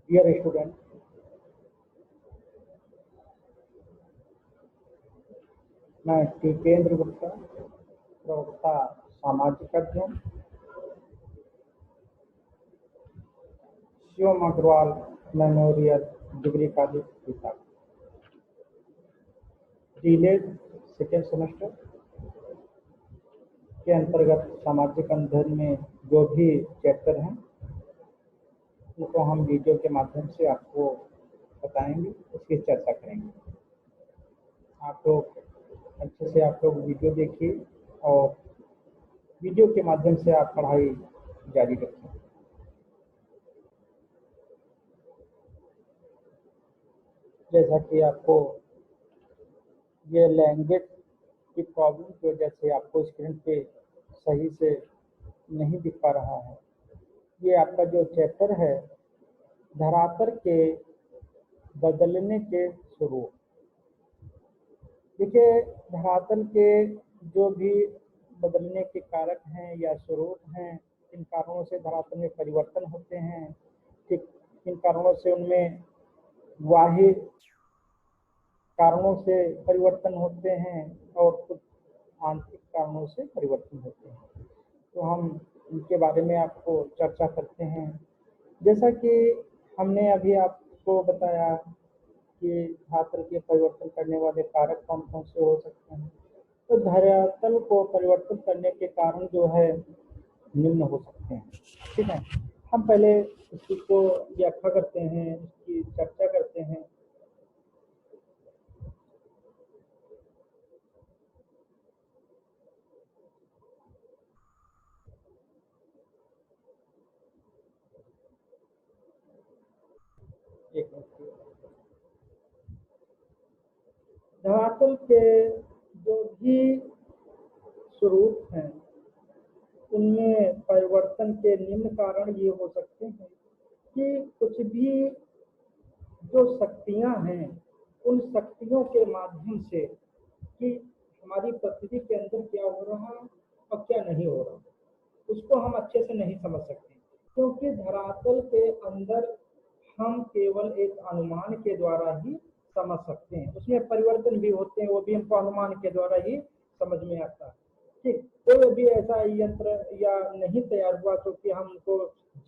Dear student, मैं टीकेंद्र गुप्ता, प्रवक्ता सामाजिक अध्ययन, Shivam Agarwal memorial degree college Vishakha, DElEd second semester के अंतर्गत सामाजिक अध्ययन में जो भी चैप्टर हैं उनको हम वीडियो के माध्यम से आपको बताएंगे, उसकी चर्चा करेंगे। आप लोग अच्छे से वीडियो देखिए और वीडियो के माध्यम से आप पढ़ाई जारी रखें। जैसा कि आपको ये लैंग्वेज की प्रॉब्लम की वजह से आपको स्क्रीन पे सही से नहीं दिख पा रहा है। ये आपका जो चैप्टर है धरातल के बदलने के स्वरूप। देखिए, धरातल के जो भी बदलने के कारक हैं या स्वरूप हैं, इन कारणों से धरातल में परिवर्तन होते हैं। ठीक इन कारणों से उनमें बाह्य कारणों से परिवर्तन होते हैं और कुछ आंतरिक कारणों से परिवर्तन होते हैं। तो हम इनके बारे में आपको चर्चा करते हैं। जैसा कि हमने अभी आपको बताया कि धरातल के परिवर्तन करने वाले कारक कौन कौन से हो सकते हैं। तो धरातल को परिवर्तन करने के कारण जो है निम्न हो सकते हैं। ठीक है, हम पहले इसी को व्याख्या करते हैं, इसकी चर्चा करते हैं। एक धरातल के जो भी स्वरूप हैं उनमें परिवर्तन के निम्न कारण ये हो सकते हैं कि कुछ भी जो शक्तियां हैं उन शक्तियों के माध्यम से कि हमारी पृथ्वी के अंदर क्या हो रहा है और क्या नहीं हो रहा, उसको हम अच्छे से नहीं समझ सकते, क्योंकि धरातल के अंदर हम केवल एक अनुमान के द्वारा ही समझ सकते हैं। उसमें परिवर्तन भी होते हैं, वो भी हमको अनुमान के द्वारा ही समझ में आता है। ठीक, कोई भी ऐसा यंत्र या नहीं तैयार हुआ तो कि हमको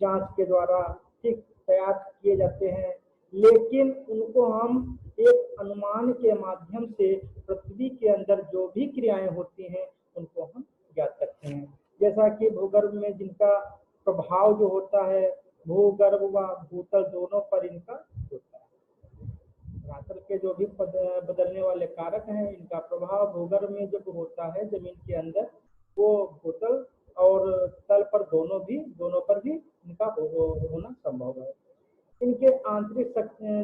जांच के द्वारा ठीक तैयार किए जाते हैं, लेकिन उनको हम एक अनुमान के माध्यम से पृथ्वी के अंदर जो भी क्रियाएं होती हैं उनको हम ज्ञात करते हैं। जैसा कि भूगर्भ में जिनका प्रभाव जो होता है भूगर्भ व भूतल दोनों पर इनका होता है। धरातल के जो भी बदलने वाले कारक हैं इनका प्रभाव भूगर्भ में जब होता है जमीन के अंदर, वो भूतल और तल पर दोनों पर भी इनका होना संभव है। इनके आंतरिक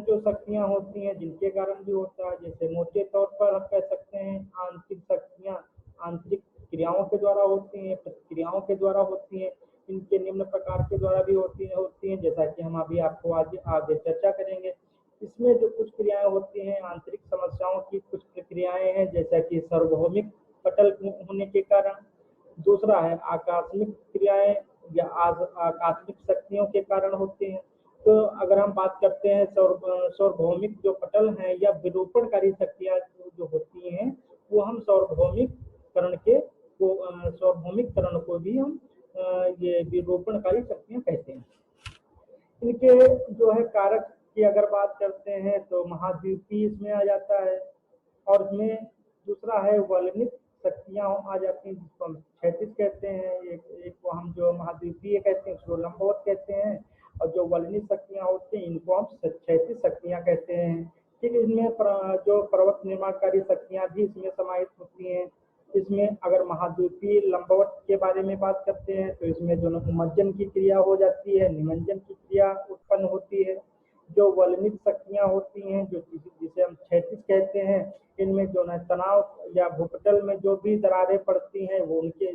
जो शक्तियां होती हैं जिनके कारण भी होता है, जैसे मोटे तौर पर हम कह सकते हैं आंतरिक शक्तियां आंतरिक क्रियाओं के द्वारा होती हैं, प्रतिक्रियाओं के द्वारा होती हैं। इनके निम्न प्रकार के द्वारा भी होती हैं, जैसा कि हम अभी आपको आगे चर्चा करेंगे। इसमें जो कुछ क्रियाएं होती हैं आंतरिक समस्याओं की कुछ प्रक्रियाएं हैं, जैसा कि सार्वभौमिक पटल होने के कारण। दूसरा है आकस्मिक क्रियाएं या आकस्मिक शक्तियों के कारण होते हैं। तो अगर हम बात करते हैं सार्वभौमिक जो पटल हैं या विरूपणकारी शक्तियां जो होती हैं वो हम सार्वभौमिक करण को भी हम ये विरूपणकारी शक्तियां कहते हैं। इनके जो है कारक की अगर बात करते हैं तो महाद्वीपीय इसमें आ जाता है, और इसमें दूसरा है वलनित शक्तियां आ जाती हैं जिसको हम क्षैतिज कहते हैं। एक को हम जो महाद्वीपीय कहते हैं उसको लंबवत कहते हैं, और जो वलनित शक्तियां होती हैं इनको हम क्षैतिज शक्तियां कहते हैं। ठीक, इसमें जो पर्वत निर्माणकारी शक्तियां भी इसमें समाहित होती हैं। इसमें अगर महाद्वीपीय लंबवत के बारे में बात करते हैं तो इसमें जो उन्मज्जन की क्रिया हो जाती है, निमज्जन की क्रिया उत्पन्न होती है। जो वलनित शक्तियां होती हैं जो जिसे हम क्षैतिज कहते हैं, इनमें जो है तनाव या भूपटल में जो भी दरारें पड़ती हैं वो उनके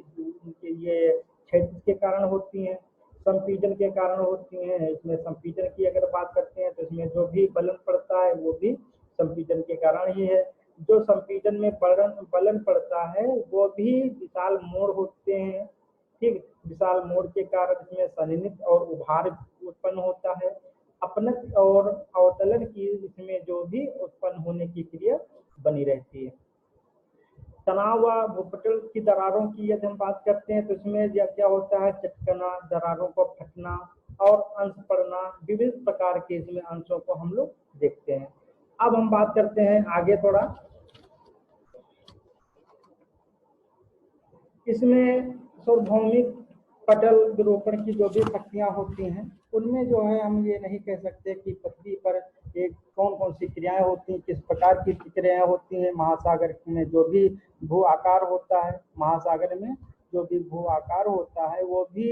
ये क्षैतिज के कारण होती हैं। संपीडन के कारण होती हैं। इसमें संपीडन की अगर बात करते हैं तो इसमें जो भी बलन पड़ता है वो भी संपीडन के कारण ही है। जो संपीडन में बलन पड़ता है वो भी विशाल मोड़ होते हैं। ठीक, विशाल मोड़ के कारण इसमें सनिनित और उभार उत्पन्न होता है। अपनत और अवतलन की इसमें जो भी उत्पन्न होने की क्रिया बनी रहती है। तनाव व भूपटल की दरारों की यदि हम बात करते हैं तो इसमें क्या होता है, चटकना, दरारों को फटना और अंश पड़ना, विविध प्रकार के इसमें अंशों को हम लोग देखते हैं। अब हम बात करते हैं आगे थोड़ा, इसमें सार्वभौमिक पटल विरूपण की जो भी शक्तियां होती हैं उनमें जो है हम ये नहीं कह सकते कि पृथ्वी पर एक कौन कौन सी क्रियाएं होती हैं, किस प्रकार की क्रियाएं होती हैं। महासागर में जो भी भू आकार होता है, महासागर में जो भी भू आकार होता है वो भी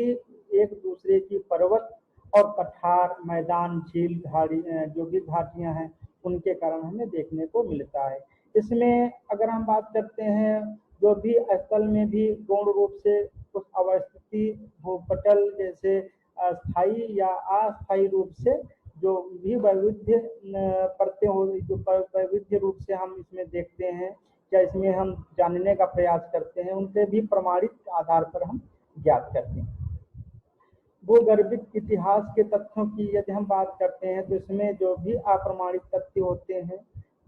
एक दूसरे की पर्वत और पठार, मैदान, झील, घाटी, जो भी घाटियां हैं उनके कारण हमें देखने को मिलता है। इसमें अगर हम बात करते हैं जो भी स्थल में भी गौण रूप से कुछ अवस्थिति भूपटल जैसे स्थायी या अस्थायी रूप से जो भी वैविध्य पड़ते हो, जो वैविध्य रूप से हम इसमें देखते हैं या इसमें हम जानने का प्रयास करते हैं, उनके भी प्रमाणित आधार पर हम ज्ञात करते हैं। भूगर्भिक इतिहास के तथ्यों की यदि हम बात करते हैं तो इसमें जो भी अप्रमाणित तथ्य होते हैं,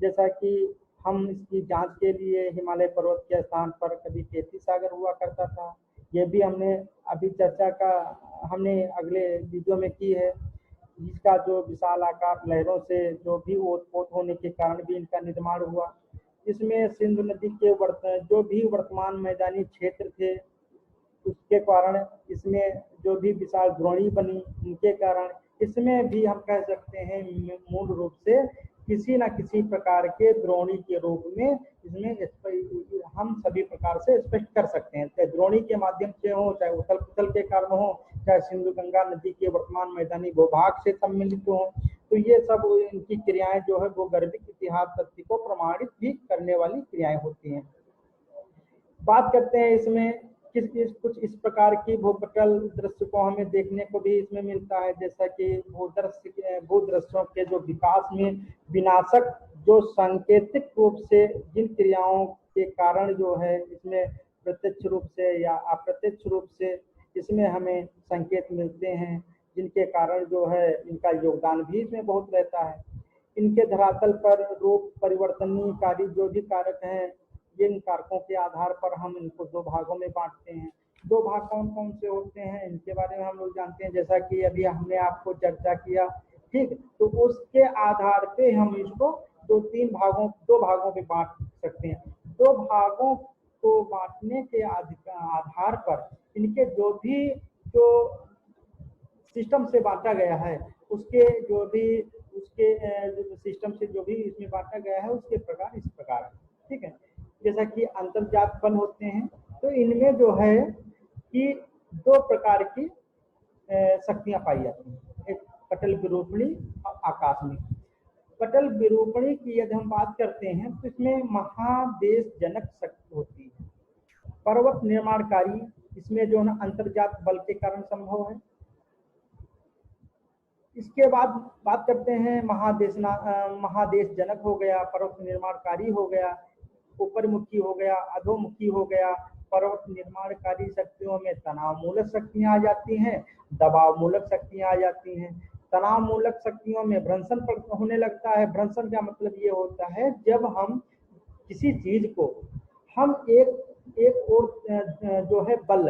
जैसा कि हम इसकी जांच के लिए हिमालय पर्वत के स्थान पर कभी केती सागर हुआ करता था, ये भी हमने अभी चर्चा का हमने अगले वीडियो में की है, जिसका जो विशाल आकार लहरों से जो भी ओत होने के कारण भी इनका निर्माण हुआ। इसमें सिंधु नदी के जो भी वर्तमान मैदानी क्षेत्र थे उसके कारण इसमें जो भी विशाल द्रोणी बनी उनके कारण इसमें भी हम कह सकते हैं मूल रूप से किसी न किसी प्रकार के द्रोणी के रूप में इसमें हम सभी प्रकार से स्पष्ट कर सकते हैं, चाहे द्रोणी के माध्यम से हो, चाहे उथल पुथल के कारण हो, चाहे सिंधु गंगा नदी के वर्तमान मैदानी भूभाग से सम्मिलित हो, तो ये सब इनकी क्रियाएं जो है वो गर्भिक इतिहास तथ्य को प्रमाणित भी करने वाली क्रियाएं होती हैं। बात करते हैं इसमें कुछ इस प्रकार की भूपटल दृश्य को हमें देखने को भी इसमें मिलता है, जैसा कि भूदृश्यों के जो विकास में विनाशक जो सांकेतिक रूप से जिन क्रियाओं के कारण जो है इसमें प्रत्यक्ष रूप से या अप्रत्यक्ष रूप से इसमें हमें संकेत मिलते हैं, जिनके कारण जो है इनका योगदान भी इसमें बहुत रहता है। इनके धरातल पर रूप परिवर्तनकारी जो भी कारक हैं, इन कारकों के आधार पर हम इनको दो भागों में बांटते हैं। दो भाग कौन कौन से होते हैं इनके बारे में हम लोग जानते हैं, जैसा कि अभी हमने आपको चर्चा किया, ठीक, तो उसके आधार पे हम इसको दो भागों में बांट सकते हैं। दो भागों को बांटने के आधार पर इनके जो भी जो सिस्टम से बांटा गया है उसके जो भी उसके सिस्टम से जो भी इसमें बांटा गया है उसके प्रकार इस प्रकार है, ठीक है। जैसा कि अंतर्जात बल होते हैं तो इनमें जो है कि दो प्रकार की शक्तियां पाई जाती हैं, एक पटल विरूपणी और आकाशनी। पटल विरूपणी की यदि हम बात करते हैं तो इसमें महादेश जनक शक्ति होती है, पर्वत निर्माणकारी, इसमें जो है अंतर्जात बल के कारण संभव है। इसके बाद बात करते हैं महादेश जनक हो गया, पर्वत निर्माणकारी हो गया, ऊपरमुखी हो गया, अधोमुखी हो गया। पर्वत निर्माणकारी शक्तियों में तनाव मूलक शक्तियां आ जाती हैं, दबाव मूलक शक्तियां आ जाती हैं। तनाव मूलक शक्तियों में भ्रंशन होने लगता है। भ्रंशन का मतलब ये होता है जब हम किसी चीज को हम एक और जो है बल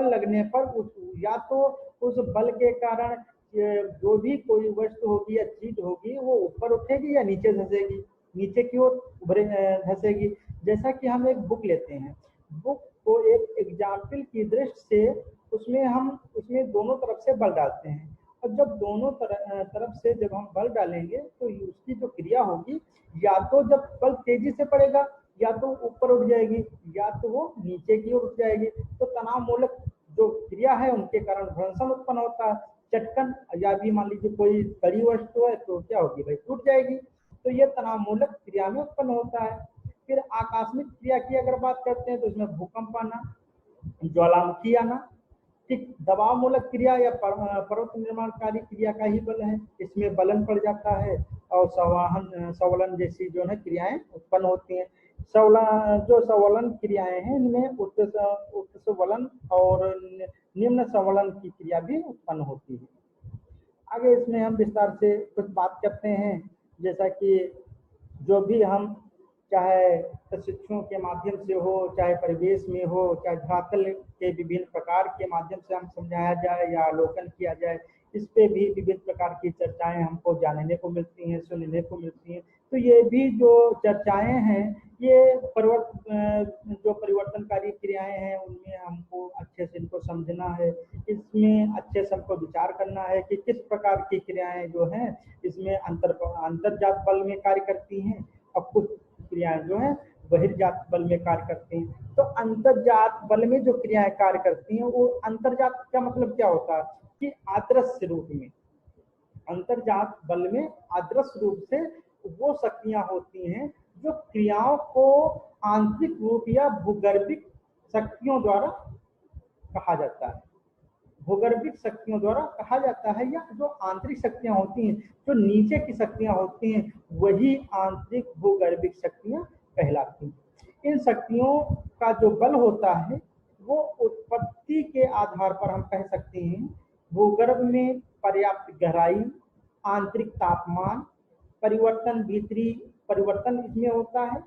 लगने पर या तो उस बल के कारण जो भी कोई वस्तु होगी या चीज होगी वो ऊपर उठेगी या नीचे धंसेगी, नीचे की ओर धंसेगी। जैसा कि हम एक बुक लेते हैं, बुक को एक एग्जाम्पल की दृष्टि से उसमें दोनों तरफ से बल डालते हैं, और जब दोनों तरफ से जब हम बल डालेंगे तो उसकी जो क्रिया होगी या तो जब बल तेजी से पड़ेगा या तो ऊपर उठ जाएगी या तो वो नीचे की ओर उठ जाएगी। तो तनाव मूलक जो क्रिया है उनके कारण भ्रंशन उत्पन्न होता है। चटकन या भी मान लीजिए कोई कड़ी वस्तु है तो क्या होगी भाई, टूट जाएगी। तो ये तनाव मूलक क्रिया में उत्पन्न होता है। फिर आकस्मिक क्रिया की अगर बात करते हैं तो इसमें भूकंप आना, ज्वालामुखी आना, ठीक, दबाव मूलक क्रिया या पर्वत निर्माणकारी क्रिया का ही बल है, इसमें बलन पड़ जाता है और संवलन जैसी जो है क्रियाएं उत्पन्न होती हैं। जो संवलन क्रियाएं हैं इनमें उच्च संवलन और निम्न संवलन की क्रिया भी उत्पन्न होती है। आगे इसमें हम विस्तार से कुछ बात करते हैं, जैसा कि जो भी हम चाहे प्रशिक्षुओं के माध्यम से हो, चाहे परिवेश में हो, चाहे धरातल के विभिन्न प्रकार के माध्यम से हम समझाया जाए या अवलोकन किया जाए, इस पे भी विभिन्न प्रकार की चर्चाएं हमको जानने को मिलती हैं, सुनने को मिलती हैं। तो ये भी जो चर्चाएं हैं, ये जो परिवर्तनकारी क्रियाएं हैं, उनमें हमको अच्छे से इनको समझना है, इसमें अच्छे से हमको विचार करना है कि किस प्रकार की क्रियाएं जो हैं इसमें अंतर्जात बल में कार्य करती हैं और कुछ क्रियाएं जो है बहिर्जात बल में कार्य करती हैं। तो अंतर्जात बल में जो क्रियाएं कार्य करती हैं, वो अंतर्जात का मतलब क्या होता है कि आदर्श रूप में, अंतर्जात बल में आदर्श रूप से वो शक्तियां होती हैं जो क्रियाओं को आंतरिक रूप या भूगर्भिक शक्तियों द्वारा कहा जाता है, भूगर्भिक शक्तियों द्वारा कहा जाता है, या जो आंतरिक शक्तियां होती हैं, जो नीचे की शक्तियां होती हैं, वही आंतरिक भूगर्भिक शक्तियां कहलाती हैं। इन शक्तियों का जो बल होता है वो उत्पत्ति के आधार पर हम कह सकते हैं भूगर्भ में पर्याप्त गहराई, आंतरिक तापमान परिवर्तन, भीतरी परिवर्तन इसमें होता है,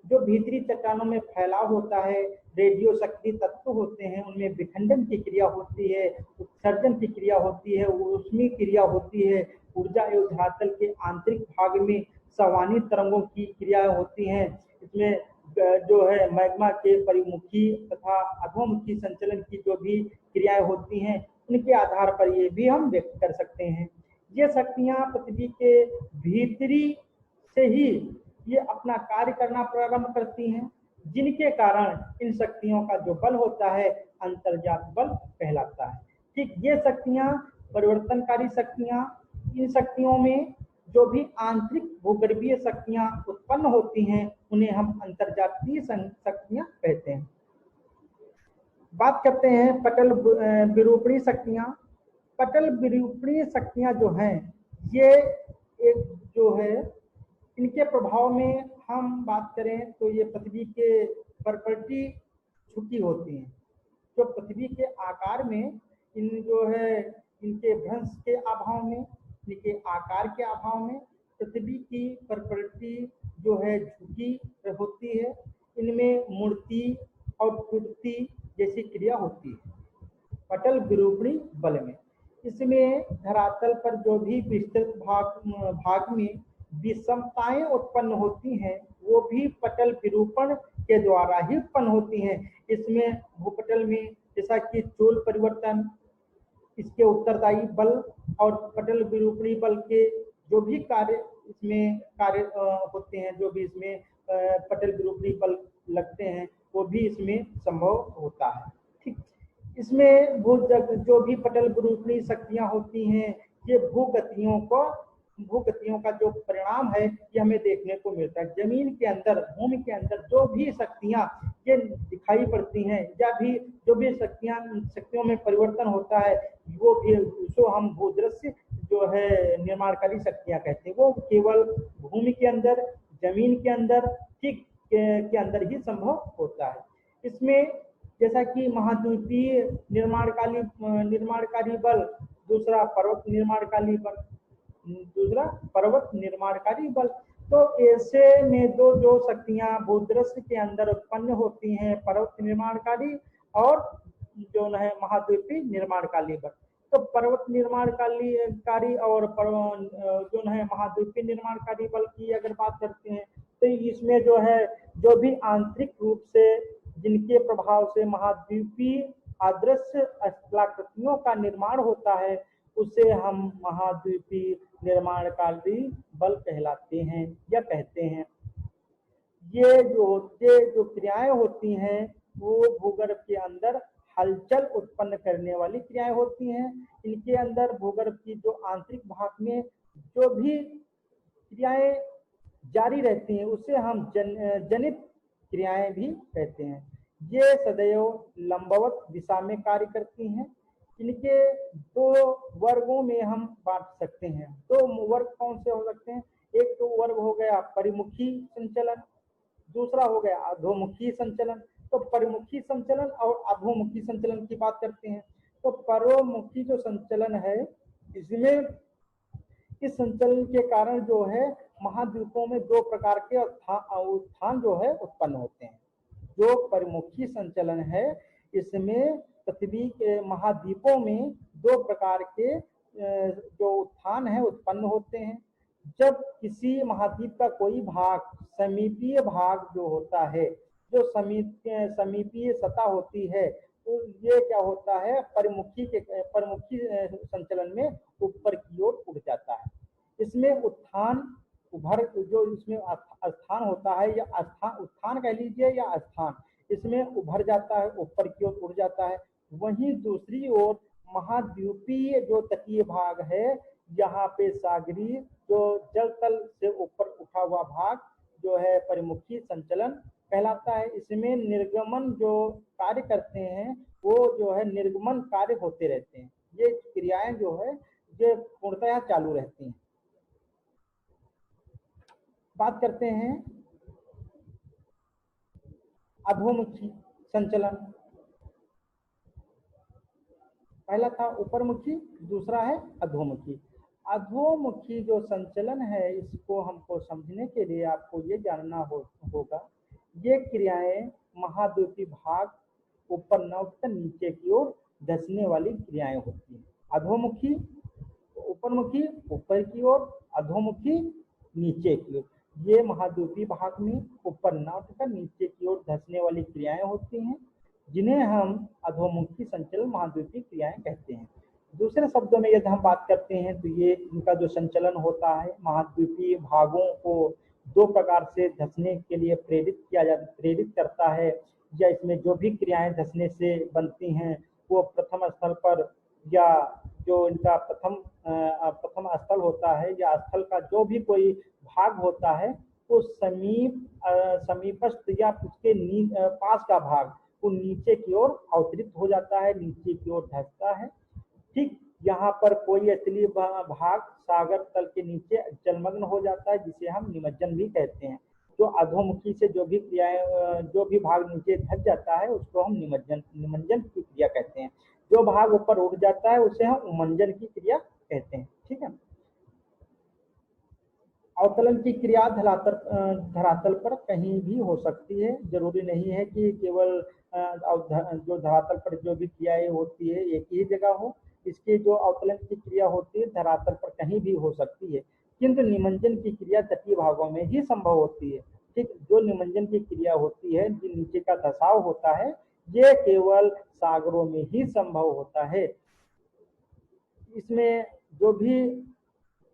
जो भीतरी चट्टानों में फैलाव होता है, रेडियो शक्ति तत्व होते हैं, उनमें विखंडन की क्रिया होती है, उत्सर्जन की क्रिया होती है, ऊष्मीय क्रिया होती है, ऊर्जा एवं धरातल के आंतरिक भाग में सवानी तरंगों की क्रिया होती हैं। इसमें जो है मैग्मा के परिमुखी तथा अधोमुखी संचलन की जो भी क्रियाएं होती हैं, उनके आधार पर ये भी हम व्यक्त कर सकते हैं। ये शक्तियां पृथ्वी के भीतरी से ही ये अपना कार्य करना प्रारंभ करती हैं, जिनके कारण इन शक्तियों का जो बल होता है अंतर्जात बल कहलाता है। ठीक, ये शक्तियां परिवर्तनकारी शक्तियां, इन शक्तियों में जो भी आंतरिक भूगर्भीय शक्तियां उत्पन्न होती हैं, उन्हें हम अंतर्जातीय शक्तियां कहते हैं। बात करते हैं पटल विरूपणी शक्तियां। पटल विरूपणी शक्तियां जो हैं, ये एक जो है, इनके प्रभाव में हम बात करें तो ये पृथ्वी के प्रॉपर्टी झुकी होती हैं, जो पृथ्वी के आकार में इन जो है इनके भ्रंश के अभाव में, इनके आकार के अभाव में पृथ्वी की प्रॉपर्टी जो है झुकी होती है, इनमें मूर्ति और टूटती जैसी क्रिया होती है पटल विरूपणी बल में। इसमें धरातल पर जो भी विस्तृत भाग में विषमताएं उत्पन्न होती हैं, वो भी पटल विरूपण के द्वारा ही उत्पन्न होती हैं। इसमें भूपटल में जैसा कि चोल परिवर्तन, इसके उत्तरदायी बल और पटल विरूपणी बल के जो भी कार्य इसमें कार्य होते हैं, जो भी इसमें पटल विरूपणी बल लगते हैं, वो भी इसमें संभव होता है। ठीक, इसमें जो भी पटल विरूपणी शक्तियां होती हैं, ये भूगतियों का जो परिणाम है, ये हमें देखने को मिलता है। जमीन के अंदर, भूमि के अंदर जो भी शक्तियां ये दिखाई पड़ती हैं, या भी जो भी शक्तियों में परिवर्तन होता है, वो भी उसको हम भूदृश्य जो है निर्माणकारी शक्तियां कहते हैं। वो केवल भूमि के अंदर, जमीन के अंदर, ठीक के अंदर ही संभव होता है। इसमें जैसा कि महाद्वीपीय निर्माणकारी बल, दूसरा पर्वत निर्माणकारी बल। तो ऐसे में जो शक्तियां भूदृश्य के अंदर उत्पन्न होती हैं, पर्वत निर्माणकारी और जो है महाद्वीपीय निर्माणकारी बल। तो पर्वत निर्माणकारी और जो है महाद्वीपीय निर्माणकारी बल की अगर बात करते हैं, तो इसमें जो है जो भी आंतरिक रूप से जिनके प्रभाव से महाद्वीपीय अदृश्य स्थलाकृतियों का निर्माण होता है, उसे हम महाद्वीपीय निर्माणकारी बल कहलाते हैं या कहते हैं। ये जो क्रियाएं होती हैं, वो भूगर्भ के अंदर हलचल उत्पन्न करने वाली क्रियाएं होती हैं। इनके अंदर भूगर्भ की जो आंतरिक भाग में जो भी क्रियाएं जारी रहती हैं, उसे हम जनित क्रियाएं भी कहते हैं। ये सदैव लंबवत दिशा में कार्य करती हैं। इनके दो वर्गों में हम बांट सकते हैं। दो वर्ग कौन से हो सकते हैं? एक तो वर्ग हो गया परिमुखी संचलन, दूसरा हो गया अधोमुखी संचलन। तो परिमुखी संचलन और अधोमुखी संचलन की बात करते हैं। तो परिमुखी जो संचलन है, इसमें इस संचलन के कारण जो है महाद्वीपों में दो प्रकार के उत्थान जो है उत्पन्न होते हैं। जो परिमुखी संचलन है, इसमें पृथ्वी के महाद्वीपों में दो प्रकार के जो उत्थान है उत्पन्न होते हैं। जब किसी महाद्वीप का कोई भाग, समीपीय भाग जो होता है, जो समीपीय सतह होती है, तो ये क्या होता है, परिमुखी संचलन में ऊपर की ओर उठ जाता है। इसमें उत्थान उभर जो इसमें स्थान होता है, या उत्थान कह लीजिए या स्थान, इसमें उभर जाता है, ऊपर की ओर उड़ जाता है। वहीं दूसरी ओर महाद्वीपीय जो तटीय भाग है, यहाँ पे सागरीय जो जल तल से ऊपर उठा हुआ भाग जो है परिमुखी संचलन कहलाता है। इसमें निर्गमन जो कार्य करते हैं वो जो है निर्गमन कार्य होते रहते हैं। ये क्रियाएं जो है ये पूर्णतः चालू रहती हैं। बात करते हैं अधोमुखी संचलन। पहला था ऊपरमुखी, दूसरा है अधोमुखी। अधोमुखी जो संचलन है, इसको हमको समझने के लिए आपको ये जानना होगा, ये क्रियाएं महाद्वीपीय भाग ऊपर न उठकर नीचे की ओर धंसने वाली क्रियाएं होती हैं। अधोमुखी ऊपरमुखी ऊपर की ओर, अधोमुखी नीचे की ओर। ये महाद्वीपीय भाग में ऊपर न उठकर नीचे की ओर धंसने वाली क्रियाएं होती हैं, जिन्हें हम अधोमुखी संचलन महाद्वीपीय क्रियाएं कहते हैं। दूसरे शब्दों में यदि हम बात करते हैं तो ये इनका जो संचलन होता है महाद्वीपीय भागों को दो प्रकार से धंसने के लिए प्रेरित करता है, या इसमें जो भी क्रियाएं धंसने से बनती हैं वो प्रथम स्थल पर, या जो इनका प्रथम स्थल होता है या स्थल का जो भी कोई भाग होता है वो समीपस्थ या उसके पास का भाग वो नीचे की ओर अवतरित हो जाता है, नीचे की ओर धंसता है। ठीक यहाँ पर कोई स्थलीय भाग सागर तल के नीचे जलमग्न हो जाता है, जिसे हम निमज्जन भी कहते हैं। जो अधोमुखी से जो भी क्रियाएं, जो भी भाग नीचे धंस जाता है उसको हम निमज्जन की क्रिया कहते हैं। जो भाग ऊपर उठ जाता है उसे हम उमंजन की क्रिया कहते हैं। ठीक है। अवतलन की क्रिया धरातल पर कहीं भी हो सकती है। जरूरी नहीं है कि केवल जो धरातल पर जो भी क्रियाएं होती है एक ही जगह हो। इसकी जो अवतलन की क्रिया होती है धरातल पर कहीं भी हो सकती है, किंतु निमज्जन की क्रिया तटीय भागों में ही संभव होती है। ठीक, जो निमज्जन की क्रिया होती है, जो नीचे का धसाव होता है, ये केवल सागरों में ही संभव होता है। इसमें जो भी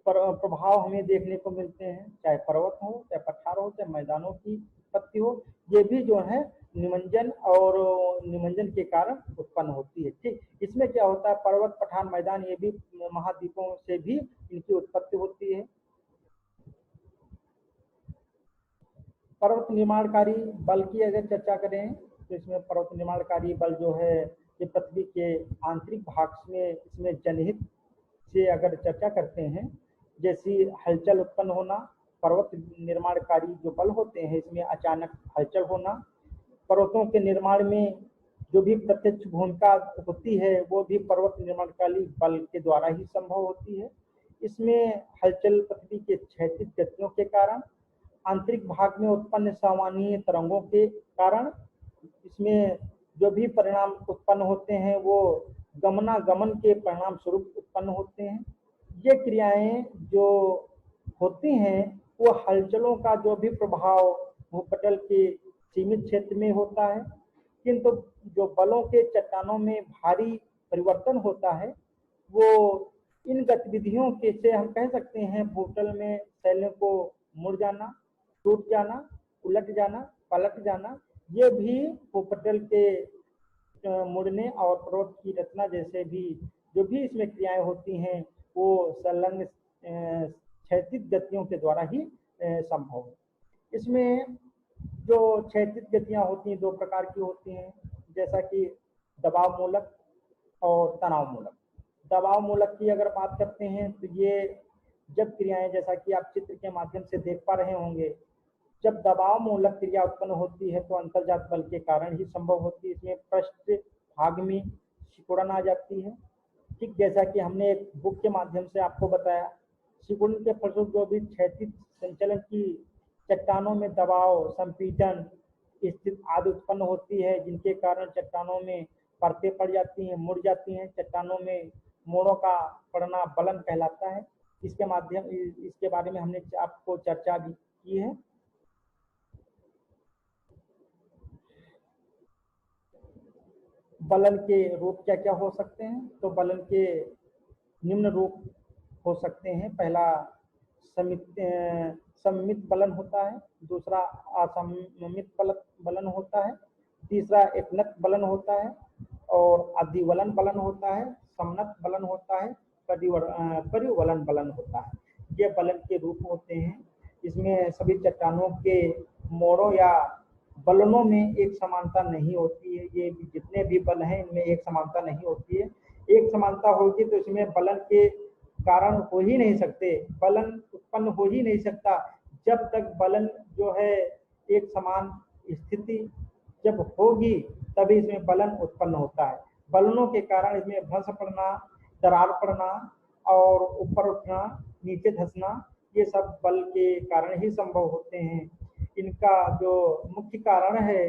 प्रभाव हमें देखने को मिलते हैं, चाहे पर्वत हो, चाहे पठार हो, चाहे मैदानों की उत्पत्ति हो, ये भी जो है निमज्जन के कारण उत्पन्न होती है। ठीक, इसमें क्या होता है, पर्वत, पठार, मैदान, ये भी महाद्वीपों से भी इनकी उत्पत्ति होती है। पर्वत निर्माणकारी बल की अगर चर्चा करें तो इसमें पर्वत निर्माणकारी बल जो है ये पृथ्वी के आंतरिक भाग में इसमें जनहित से अगर चर्चा करते हैं, जैसी हलचल उत्पन्न होना, पर्वत निर्माणकारी जो बल होते हैं इसमें अचानक हलचल होना, पर्वतों के निर्माण में जो भी प्रत्यक्ष भूमिका होती है वो भी पर्वत निर्माणकारी बल के द्वारा ही संभव होती है। इसमें हलचल पृथ्वी के क्षैतिज गतियों के कारण, आंतरिक भाग में उत्पन्न सामान्य तरंगों के कारण, इसमें जो भी परिणाम उत्पन्न होते हैं वो गमनागमन के परिणाम स्वरूप उत्पन्न होते हैं। ये क्रियाएं जो होती हैं वो हलचलों का जो भी प्रभाव भूपटल के सीमित क्षेत्र में होता है, किंतु जो बलों के चट्टानों में भारी परिवर्तन होता है वो इन गतिविधियों के से हम कह सकते हैं भूतल में शैलों को मुड़ जाना, टूट जाना, उलट जाना, पलट जाना, ये भी भूपटल के मुड़ने और पर्वत की रचना जैसे भी जो भी इसमें क्रियाएं होती हैं वो संलग्न क्षैतिज गतियों के द्वारा ही संभव है। इसमें जो क्षैतिज गतियां होती हैं दो प्रकार की होती हैं, जैसा कि दबाव मूलक और तनाव मूलक। दबाव मूलक की अगर बात करते हैं तो ये जब क्रियाएं, जैसा कि आप चित्र के माध्यम से देख पा रहे होंगे, जब दबाव मूलक क्रिया उत्पन्न होती है तो अंतर्जात बल के कारण ही संभव होती है। इसमें पृष्ठ भाग में सिकुड़न आ जाती है। ठीक जैसा कि हमने एक बुक के माध्यम से आपको बताया सिकुड़न के फलस्वरूप जो भी क्षैतिज संचलन की चट्टानों में दबाव, संपीड़न स्थिति आदि उत्पन्न होती है, जिनके कारण चट्टानों में परतें पड़ जाती हैं, मुड़ जाती हैं। चट्टानों में मोड़ों का पड़ना बलन कहलाता है। इसके बारे में हमने आपको चर्चा भी की है। बलन के रूप क्या क्या हो सकते हैं? तो बलन के निम्न रूप हो सकते हैं। पहला सममित बलन होता है, दूसरा असममित बलन होता है, तीसरा एकनत बलन होता है और अधिवलन बलन होता है, समनत बलन होता है, परिवलन बलन होता है। ये बलन के रूप होते हैं। इसमें सभी चट्टानों के मोड़ों या बलनों में एक समानता नहीं होती है। ये जितने भी बल हैं इनमें एक समानता नहीं होती है। एक समानता होगी तो इसमें बलन के कारण हो ही नहीं सकते, बलन उत्पन्न हो ही नहीं सकता जब तक बलन जो है एक समान स्थिति जब होगी तभी इसमें बलन उत्पन्न होता है। बलनों के कारण इसमें धंस पड़ना, दरार पड़ना और ऊपर उठना, नीचे धंसना, ये सब बल के कारण ही संभव होते हैं। इनका जो मुख्य कारण है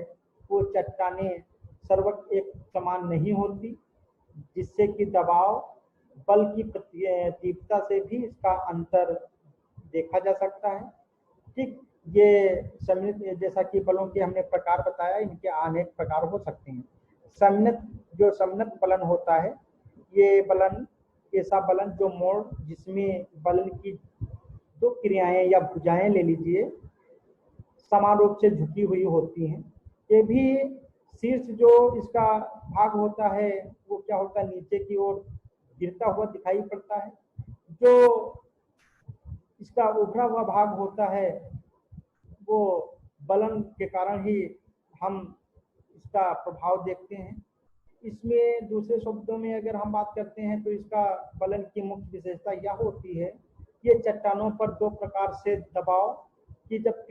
वो चट्टानें सर्वत्र एक समान नहीं होती, जिससे कि दबाव बल की तीव्रता से भी इसका अंतर देखा जा सकता है। ठीक, ये सम्मिलित जैसा कि बलों के हमने प्रकार बताया, इनके अनेक प्रकार हो सकते हैं। सममित बलन होता है, ये बलन ऐसा बलन जो मोड़ जिसमें बलन की दो क्रियाएं या भुजाएं ले लीजिए समान रूप से झुकी हुई होती हैं। ये भी शीर्ष जो इसका भाग होता है वो क्या होता है, नीचे की ओर गिरता हुआ दिखाई पड़ता है। जो इसका उभरा हुआ भाग होता है वो बलन के कारण ही हम इसका प्रभाव देखते हैं। इसमें दूसरे शब्दों में अगर हम बात करते हैं तो इसका बलन की मुख्य विशेषता यह होती है, ये चट्टानों पर दो प्रकार से दबाव की जब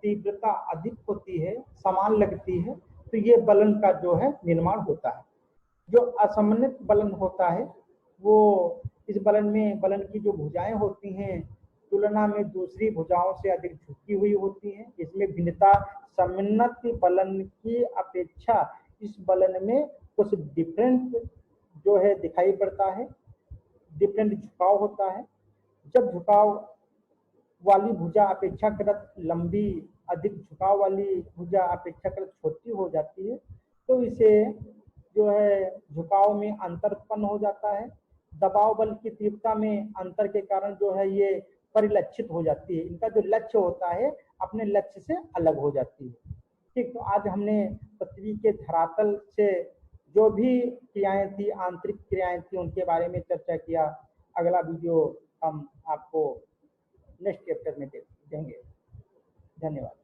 तीव्रता अधिक होती है, समान लगती है, तो ये बलन का जो है निर्माण होता है। जो असममित बलन होता है वो इस बलन में बलन की जो भुजाएं होती हैं तुलना में दूसरी भुजाओं से अधिक झुकी हुई होती हैं। इसमें भिन्नता सममित बलन की अपेक्षा इस बलन में कुछ डिफरेंट जो है दिखाई पड़ता है, डिफरेंट झुकाव होता है। जब झुकाव वाली भुजा अपेक्षाकृत लंबी, अधिक झुकाव वाली भुजा अपेक्षाकृत छोटी हो जाती है तो इसे जो है झुकाव में अंतर उत्पन्न हो जाता है। दबाव बल की तीव्रता में अंतर के कारण जो है ये परिलक्षित हो जाती है, इनका जो लक्ष्य होता है अपने लक्ष्य से अलग हो जाती है। ठीक, तो आज हमने पृथ्वी के धरातल से जो भी क्रियाएं थी, आंतरिक क्रियाएं थी, उनके बारे में चर्चा किया। अगला वीडियो हम आपको नेक्स्ट चैप्टर में देंगे। धन्यवाद।